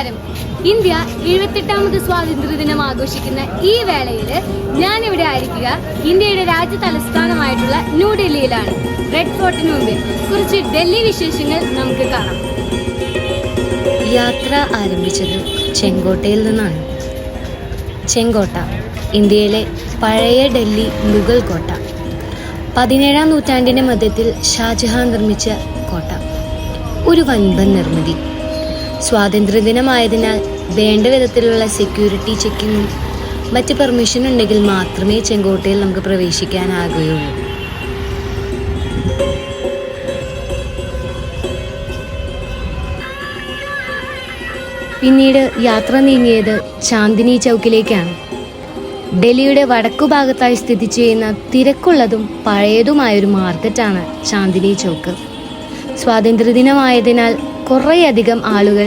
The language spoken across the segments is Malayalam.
നമസ്കാരം. ഇന്ത്യ 78ാമത് സ്വാതന്ത്ര്യ ദിനം ആഘോഷിക്കുന്ന ഈ വേളയിൽ ഞാനിവിടെ ആയിരിക്കുക ഇന്ത്യയുടെ രാജ്യ തലസ്ഥാനമായിട്ടുള്ള ന്യൂഡൽഹിയിലാണ്. റെഡ് ഫോർട്ടിന് മുമ്പിൽ കുറച്ച് ഡൽഹി വിശേഷങ്ങൾ നമുക്ക് കാണാം. യാത്ര ആരംഭിച്ചത് ചെങ്കോട്ടയിൽ നിന്നാണ്. ചെങ്കോട്ട ഇന്ത്യയിലെ പഴയ ഡൽഹി മുഗൾ കോട്ട. 17ാം നൂറ്റാണ്ടിൻ്റെ മധ്യത്തിൽ ഷാജഹാൻ നിർമ്മിച്ച കോട്ട. ഒരു വൻപൻ നിർമ്മിതി. സ്വാതന്ത്ര്യദിനമായതിനാൽ വേണ്ട വിധത്തിലുള്ള സെക്യൂരിറ്റി ചെക്കിങ്ങും മറ്റ് പെർമിഷൻ ഉണ്ടെങ്കിൽ മാത്രമേ ചെങ്കോട്ടയിൽ നമുക്ക് പ്രവേശിക്കാനാകുകയുള്ളൂ. പിന്നീട് യാത്ര നീങ്ങിയത് ചാന്ദിനി ചൗക്കിലേക്കാണ്. ഡൽഹിയുടെ വടക്കുഭാഗത്തായി സ്ഥിതി ചെയ്യുന്ന തിരക്കുള്ളതും പഴയതുമായൊരു മാർക്കറ്റാണ് ചാന്ദിനി ചൗക്ക്. സ്വാതന്ത്ര്യദിനമായതിനാൽ കുറേയധികം ആളുകൾ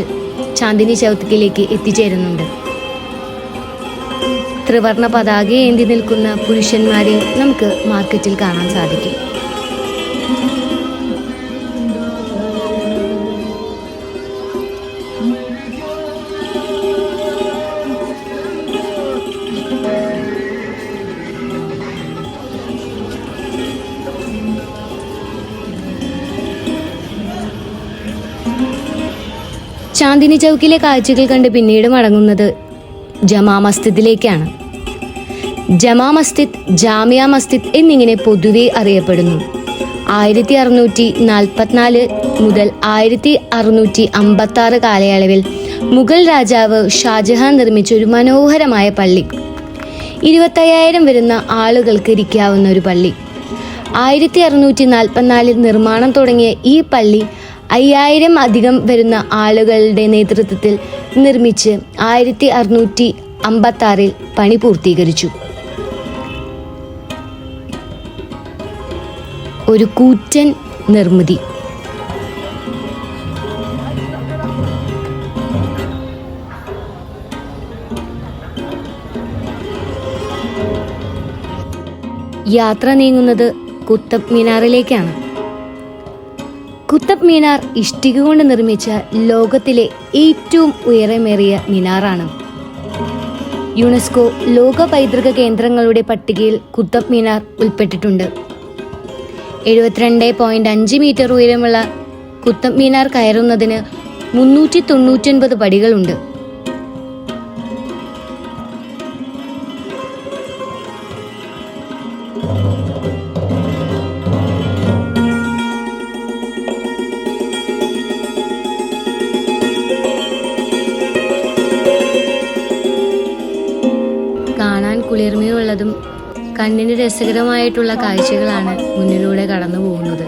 ചാന്ദിനി ചൗക്കിലേക്ക് എത്തിച്ചേരുന്നുണ്ട്. ത്രിവർണ പതാക ഏന്തി നിൽക്കുന്ന പുരുഷന്മാരെ നമുക്ക് മാർക്കറ്റിൽ കാണാൻ സാധിക്കും. ചാന്ദിനി ചൗക്കിലെ കാഴ്ചകൾ കണ്ട് പിന്നീട് മടങ്ങുന്നത് ജമാ മസ്ജിദിലേക്കാണ്. ജമാ മസ്ജിദ്, ജാമിയ മസ്ജിദ് എന്നിങ്ങനെ പൊതുവെ അറിയപ്പെടുന്നു. 1644 മുതൽ 1656 കാലയളവിൽ മുഗൾ രാജാവ് ഷാജഹാൻ നിർമ്മിച്ച ഒരു മനോഹരമായ പള്ളി. 25,000 വരുന്ന ആളുകൾക്ക് ഇരിക്കാവുന്ന ഒരു പള്ളി. 1644 നിർമ്മാണം തുടങ്ങിയ ഈ പള്ളി 5,000 അധികം വരുന്ന ആളുകളുടെ നേതൃത്വത്തിൽ നിർമ്മിച്ച് 1656 പണി പൂർത്തീകരിച്ചു. ഒരു കൂറ്റൻ നിർമ്മിതി. യാത്ര നീങ്ങുന്നത് കുത്തബ് മീനാറിലേക്കാണ്. കുത്തബ് മീനാർ ഇഷ്ടിക കൊണ്ട് നിർമ്മിച്ച ലോകത്തിലെ ഏറ്റവും ഉയരമേറിയ മീനാറാണ്. യുനെസ്കോ ലോക പൈതൃക കേന്ദ്രങ്ങളുടെ പട്ടികയിൽ കുത്തബ് മീനാർ ഉൾപ്പെട്ടിട്ടുണ്ട്. 72.5 മീറ്റർ ഉയരമുള്ള കുത്തബ് മീനാർ കയറുന്നതിന് 399 പടികളുണ്ട്. കാണാൻ കുളിർമയുള്ളതും കണ്ണിന് രസകരമായിട്ടുള്ള കാഴ്ചകളാണ് മുന്നിലൂടെ കടന്നു പോകുന്നത്.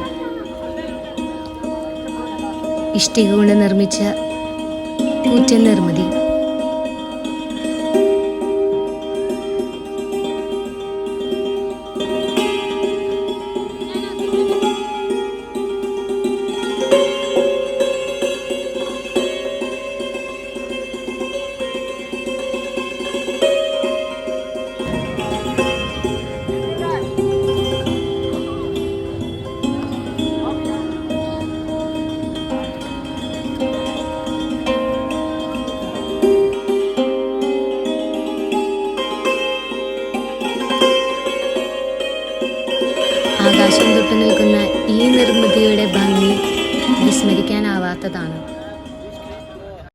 ഇഷ്ടിക കൊണ്ട് നിർമ്മിച്ച കൂറ്റൻ നിർമ്മിതി. ആകാശം തൊട്ട് നിൽക്കുന്ന ഈ നിർമ്മിതിയുടെ ഭംഗി വിസ്മരിക്കാനാവാത്തതാണ്.